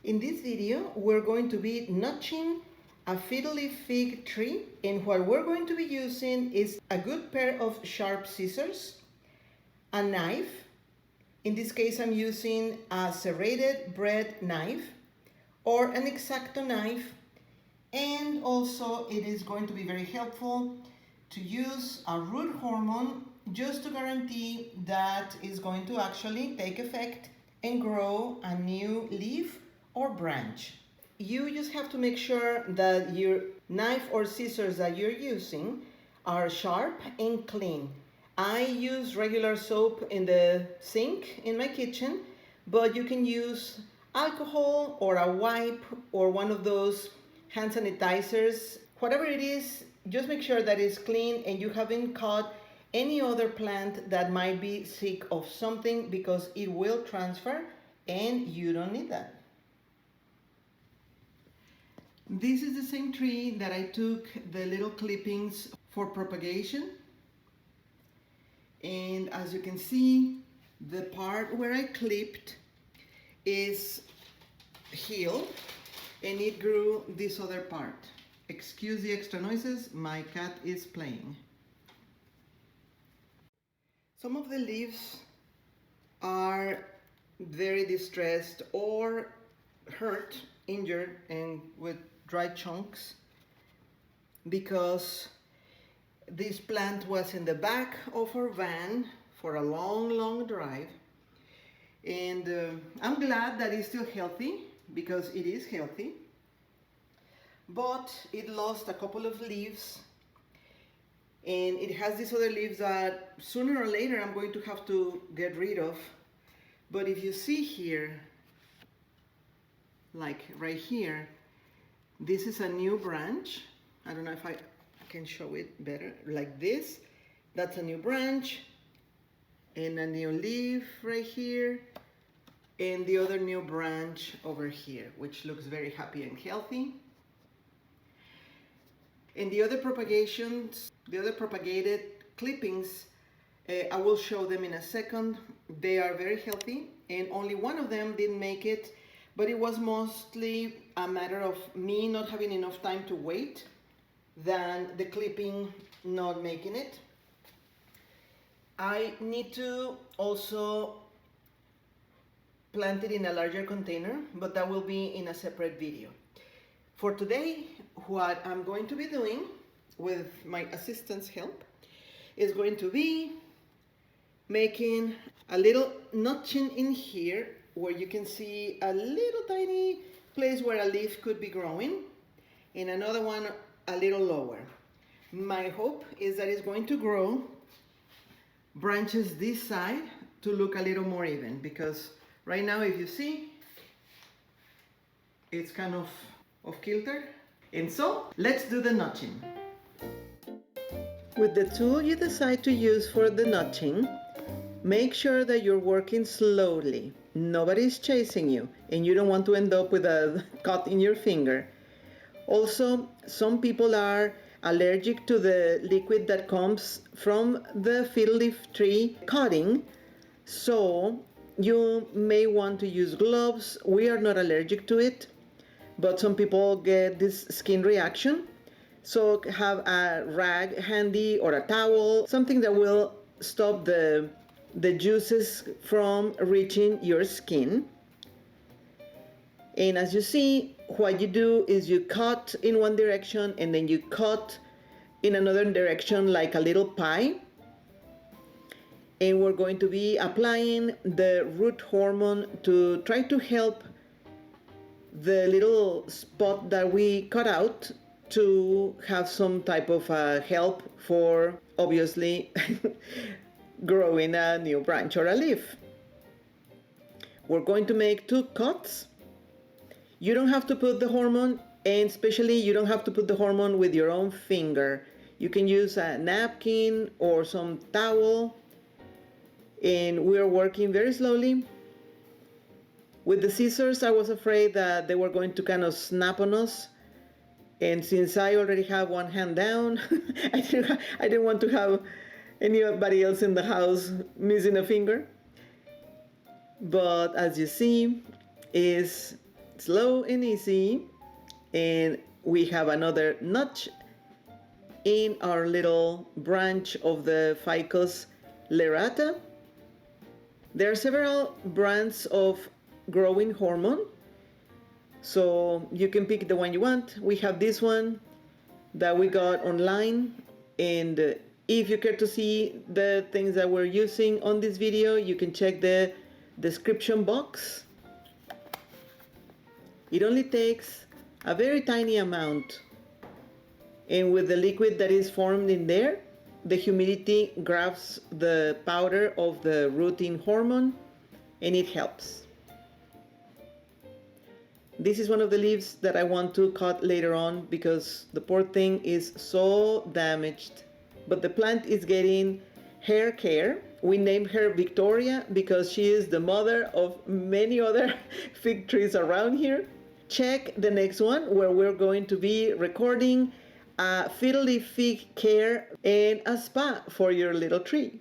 In this video, we're going to be notching a fiddle leaf fig tree, and what we're going to be using is a good pair of sharp scissors, a knife. In this case, I'm using a serrated bread knife or an X-Acto knife, and also it is going to be very helpful to use a root hormone just to guarantee that it's going to actually take effect and grow a new leaf or branch. You just have to make sure that your knife or scissors that you're using are sharp and clean. I use regular soap in the sink in my kitchen, but you can use alcohol or a wipe or one of those hand sanitizers. Whatever it is, just make sure that it's clean and you haven't caught any other plant that might be sick of something, because it will transfer and you don't need that. This is the same tree that I took the little clippings for propagation. And as you can see, the part where I clipped is healed and it grew this other part. Excuse the extra noises, my cat is playing. Some of the leaves are very distressed or hurt, injured, and with dry chunks because this plant was in the back of our van for a long drive, and I'm glad that it's still healthy, because it is healthy, but it lost a couple of leaves, and it has these other leaves that sooner or later I'm going to have to get rid of. But if you see here, like right here, this is a new branch. I don't know if I can show it better, like this. That's a new branch, and a new leaf right here, and the other new branch over here, which looks very happy and healthy. And the other propagations, the other propagated clippings, I will show them in a second. They are very healthy, and only one of them didn't make it, but it was mostly a matter of me not having enough time to wait than the clipping not making it. I need to also plant it in a larger container, but that will be in a separate video. For today, what I'm going to be doing with my assistant's help is going to be making a little notching in here where you can see a little tiny place where a leaf could be growing, and another one a little lower. My hope is that it's going to grow branches this side to look a little more even, because right now, if you see, it's kind of off kilter. And so let's do the notching. With the tool you decide to use for the notching, make sure that you're working slowly. Nobody's chasing you, and you don't want to end up with a cut in your finger. Also, some people are allergic to the liquid that comes from the fiddle leaf tree cutting, so you may want to use gloves. We are not allergic to it, but some people get this skin reaction. So have a rag handy or a towel, something that will stop the juices from reaching your skin. And as you see, what you do is you cut in one direction and then you cut in another direction like a little pie. And we're going to be applying the root hormone to try to help the little spot that we cut out to have some type of help for, obviously, growing a new branch or a leaf. We're going to make 2 cuts. You don't have to put the hormone, and especially you don't have to put the hormone with your own finger. You can use a napkin or some towel, and we're working very slowly. With the scissors, I was afraid that they were going to kind of snap on us, and since I already have one hand down, I didn't want to have anybody else in the house missing a finger. But as you see, is slow and easy. And we have another notch in our little branch of the Ficus Lyrata. There are several brands of growing hormone, so you can pick the one you want. We have this one that we got online, and if you care to see the things that we're using on this video, you can check the description box. It only takes a very tiny amount, and with the liquid that is formed in there, the humidity grabs the powder of the rooting hormone and it helps. This is one of the leaves that I want to cut later on because the poor thing is so damaged. But the plant is getting hair care. We named her Victoria because she is the mother of many other fig trees around here. Check the next one where we're going to be recording a Fiddle Leaf Fig care and a spa for your little tree.